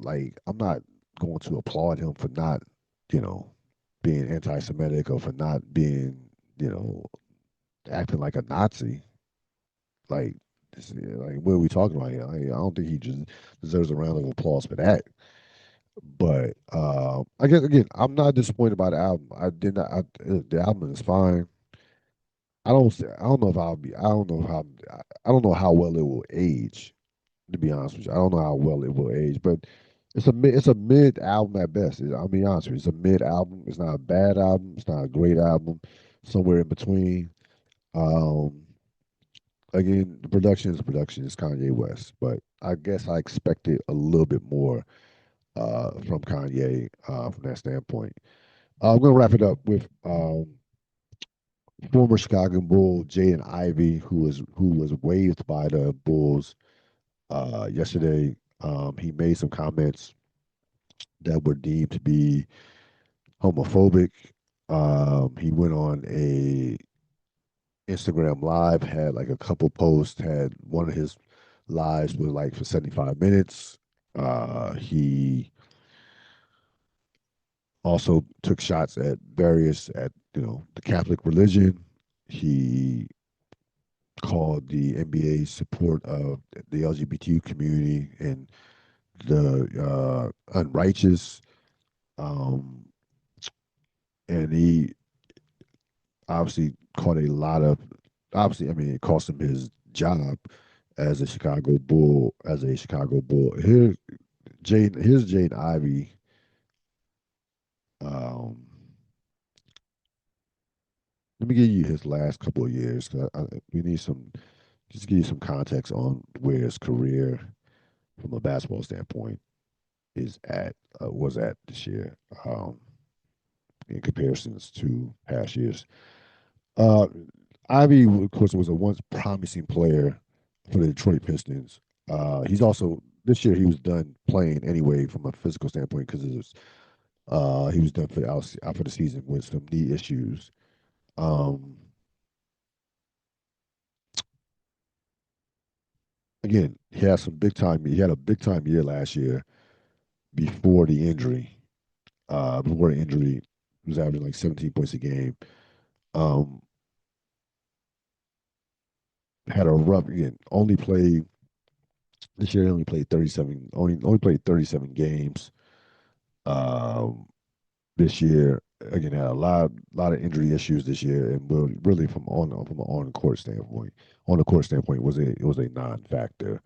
like I'm not going to applaud him for not, you know, being anti-Semitic or for not being, you know, acting like a Nazi. Like, like what are we talking about here? Like, I don't think he just deserves a round of applause for that. But I guess again, I'm not disappointed by the album. I did not. The album is fine. I don't know if I'll be. I don't know how. I don't know how well it will age. To be honest with you, I don't know how well it will age. But it's a mid album at best. I'll be honest with you. It's a mid album. It's not a bad album. It's not a great album. Somewhere in between. Um, Again, the production is production. It's Kanye West, but I guess I expected a little bit more from Kanye from that standpoint. I'm gonna wrap it up with former Chicago Bull Jaden Ivey, who was waived by the Bulls yesterday. He made some comments that were deemed to be homophobic. He went on a Instagram live, had like a couple posts, had one of his lives was like for 75 minutes. He also took shots at the Catholic religion. He called the NBA support of the LGBTQ community and the unrighteous. Um, and he obviously caught a lot of, obviously, I mean, it cost him his job as a Chicago Bull, Here's Jade Ivy. Um, Let me give you his last couple of years. 'Cause we need just to give you some context on where his career, from a basketball standpoint, was at this year, in comparisons to past years. Uh, Ivy, of course, was a once promising player for the Detroit Pistons. He's also this year he was done playing anyway from a physical standpoint because he was done out for the season with some knee issues. Um, Again, he had a big time year last year before the injury. Before the injury, he was averaging like 17 points a game. Um, had a rough again. Only played this year. He only played 37. Only played 37 games. Um, this year again had a lot of injury issues this year, and really from an on the court standpoint was a non-factor.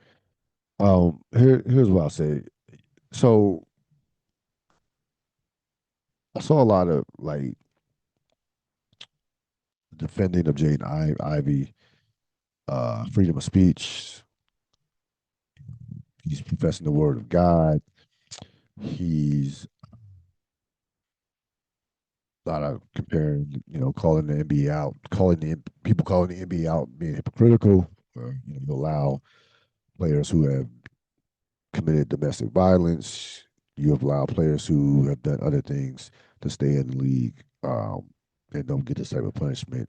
Here's what I'll say. So I saw a lot of like defending of Ivy, freedom of speech. He's professing the word of God. He's a lot of comparing, calling the NBA out, calling the people calling the NBA out being hypocritical. You allow players who have committed domestic violence. You have allowed players who have done other things to stay in the league and don't get this type of punishment.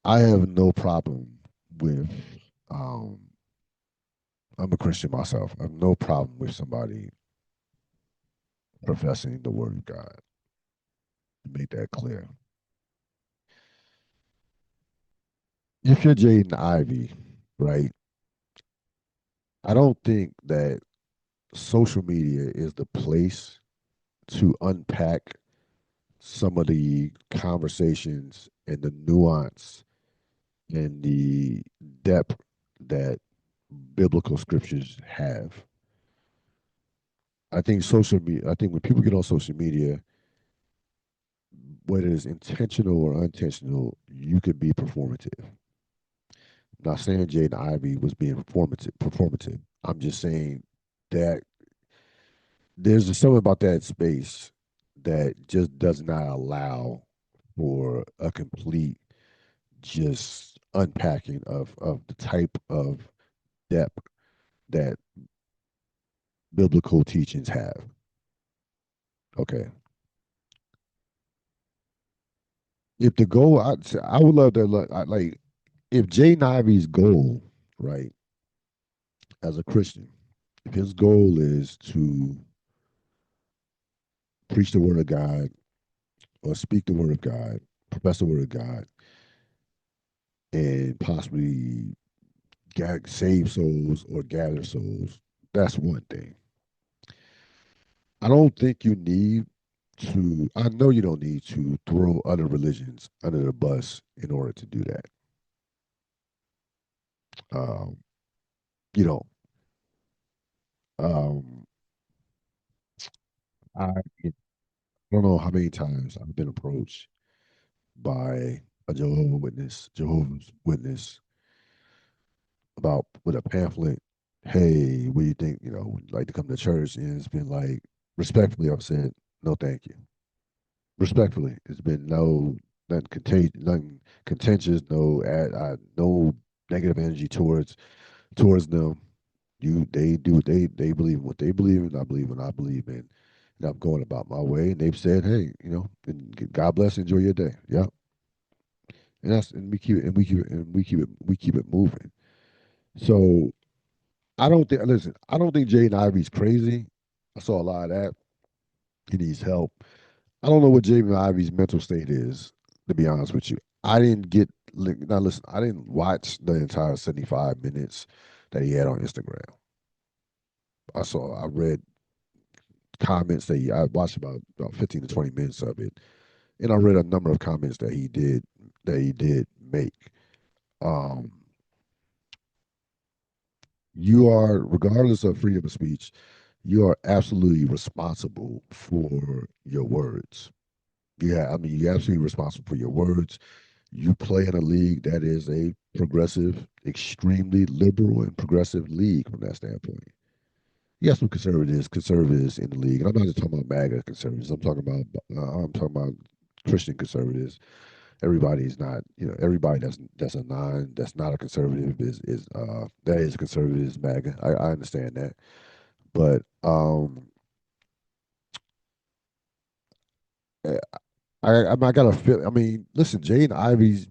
I have no problem with. Um, I'm a Christian myself. I have no problem with somebody professing the word of God. To make that clear. If you're Jaden Ivy, right? I don't think that social media is the place to unpack some of the conversations and the nuance and the depth that biblical scriptures have. I think social media, I think when people get on social media, whether it's intentional or unintentional, you could be performative. I'm not saying Jaden Ivy was being performative. I'm just saying that there's just something about that space that just does not allow for a complete just unpacking of the type of depth that biblical teachings have. Okay. If the goal, I would love to like if Jay Ivy's goal, right, as a Christian, if his goal is to preach the word of God or speak the word of God, profess the word of God, and possibly save souls or gather souls, that's one thing. I don't think you need to, I know you don't need to throw other religions under the bus in order to do that. Um, you know, um, I don't know how many times I've been approached by a Jehovah's Witness about with a pamphlet. Hey, what do you think? Would you like to come to church? And it's been like, respectfully, I've said, no, thank you. Respectfully, it's been nothing contentious, no negative energy towards them. They do they believe in what they believe in. I believe what I believe in, and I'm going about my way. And they've said, hey, and God bless, enjoy your day. Yeah, and we keep it moving. So I don't think Jaden Ivey's crazy. I saw a lot of that. He needs help. I don't know what Jaden Ivey's mental state is, to be honest with you. I didn't get now listen, I didn't watch the entire 75 minutes that he had on Instagram. I read comments I watched about 15 to 20 minutes of it. And I read a number of comments that he did make. Um, you are, regardless of freedom of speech, you are absolutely responsible for your words. Yeah, I mean, you're absolutely responsible for your words. You play in a league that is a progressive, extremely liberal and progressive league from that standpoint. You got some conservatives in the league. And I'm not just talking about MAGA conservatives. I'm talking about Christian conservatives. Everybody's not, everybody that's not a conservative that is a conservative is MAGA. I understand that, but eh, I got to feel. I mean, listen, Jaden Ivey's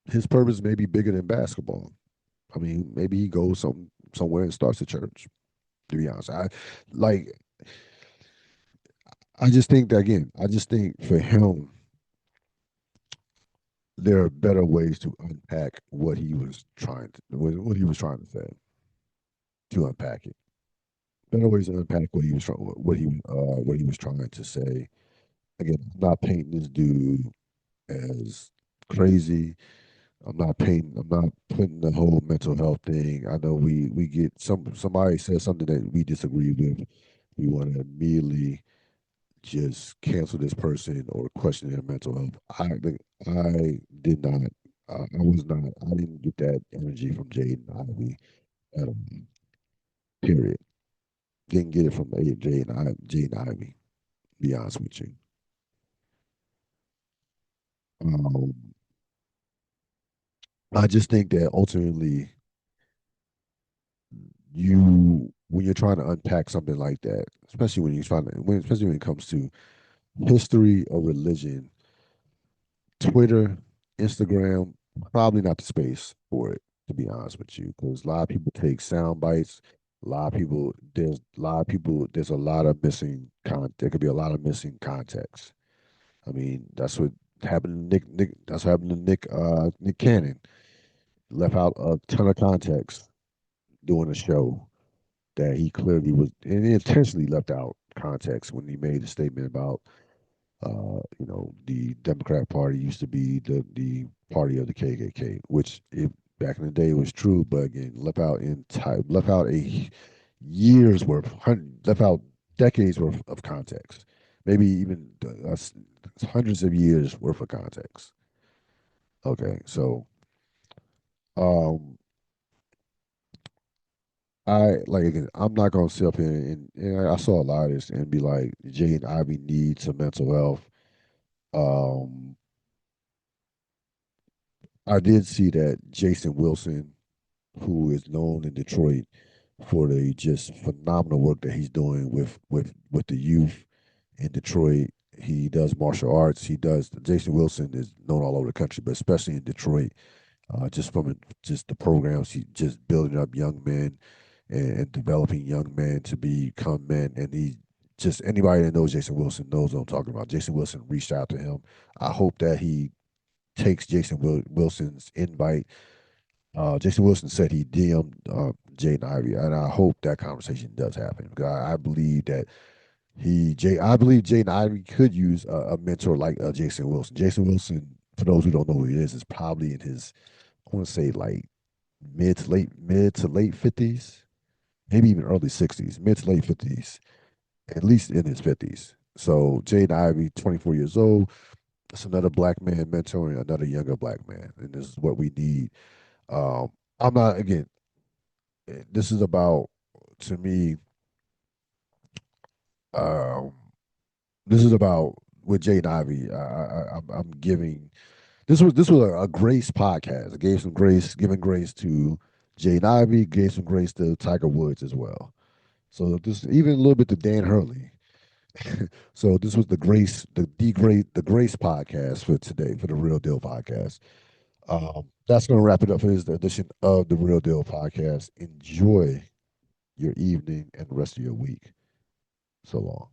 his purpose may be bigger than basketball. I mean, maybe he goes somewhere and starts a church. To be honest, like. I just think that again. I just think for him, there are better ways to unpack what he was trying to say, to unpack it. Better ways to unpack what he was trying to say. Again, I'm not painting this dude as crazy. I'm not putting the whole mental health thing. I know we get somebody says something that we disagree with. We want to immediately just cancel this person or question their mental health. I did not. I was not. I didn't get that energy from Jaden Ivey at all. Period. Didn't get it from Jaden Ivey. To be honest with you. Um, I just think that ultimately, when you're trying to unpack something like that, especially when you're trying to, especially when it comes to history or religion, Twitter, Instagram, probably not the space for it, to be honest with you, because a lot of people take sound bites. There's a lot of missing there could be a lot of missing context. I mean, that's what happened to that's what happened to Nick Cannon. Left out a ton of context doing a show that he clearly was, and he intentionally left out context when he made a statement about the Democrat Party used to be the party of the KKK, which back in the day was true, but again, left out a years worth, left out decades worth of context, maybe even hundreds of years worth of context. Okay, so um, again, I'm not gonna sit up here and I saw a lot of this and be like, Jane Ivy needs some mental health. Um, I did see that Jason Wilson, who is known in Detroit for the just phenomenal work that he's doing with the youth in Detroit. He does martial arts. Jason Wilson is known all over the country, but especially in Detroit, just the programs he just building up young men and developing young men to become men. And he just anybody that knows Jason Wilson knows what I'm talking about. Jason Wilson reached out to him. I hope that he takes Wilson's invite. Jason Wilson said he DM'd Jaden Ivey, and I hope that conversation does happen because I believe that I believe Jaden Ivey could use a mentor like Jason Wilson. Jason Wilson, for those who don't know who he is probably in his, I want to say like mid to late 50s, maybe even early 60s, mid to late 50s, at least in his 50s. So Jaden Ivey, 24 years old, that's another black man mentoring another younger black man, and this is what we need. Um, I'm not again. This is about to me. Um, this is about with Jaden Ivey. I'm giving this was a grace podcast. I gave some grace, giving grace to Jaden Ivey, gave some grace to Tiger Woods as well. So this even a little bit to Dan Hurley. So this was the Grace podcast for today for the Real Deal podcast. That's going to wrap it up for this edition of the Real Deal podcast. Enjoy your evening and the rest of your week. So long.